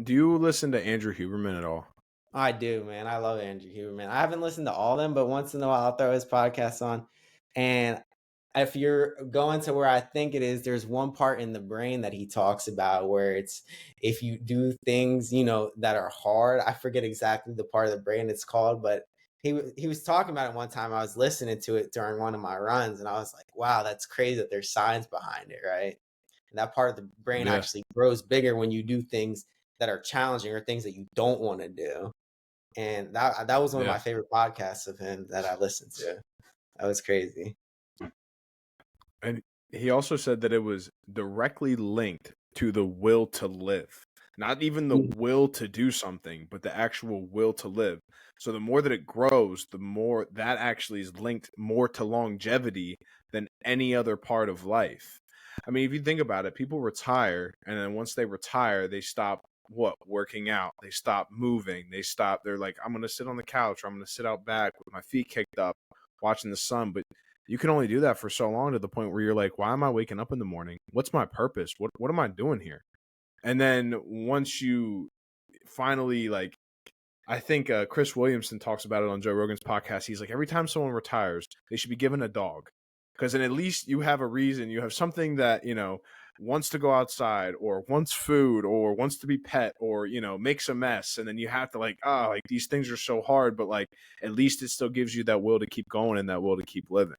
Do you listen to Andrew Huberman at all? I do, man. I love Andrew Huberman. I haven't listened to all of them, but once in a while I'll throw his podcast on. And if you're going to where I think it is, there's one part in the brain that he talks about where it's if you do things, that are hard. I forget exactly the part of the brain it's called, but he was talking about it one time. I was listening to it during one of my runs, and I was like, wow, that's crazy that there's science behind it, right? And that part of the brain Yeah, actually grows bigger when you do things that are challenging or things that you don't want to do. And that was one of yeah. my favorite podcasts of him that I listened to. That was crazy. And he also said that it was directly linked to the will to live. Not even the will to do something, but the actual will to live. So the more that it grows, the more that actually is linked more to longevity than any other part of life. I mean, if you think about it, people retire, and then once they retire, they stop working out. They stop moving. They're like, I'm gonna sit on the couch, or I'm gonna sit out back with my feet kicked up, watching the sun. But you can only do that for so long, to the point where you're like, why am I waking up in the morning? What's my purpose? What am I doing here? And then once you finally, like, I think Chris Williamson talks about it on Joe Rogan's podcast. He's like, every time someone retires, they should be given a dog, because then at least you have a reason. You have something that, wants to go outside, or wants food, or wants to be pet, or, makes a mess. And then you have to, like, like, these things are so hard, but like, at least it still gives you that will to keep going and that will to keep living.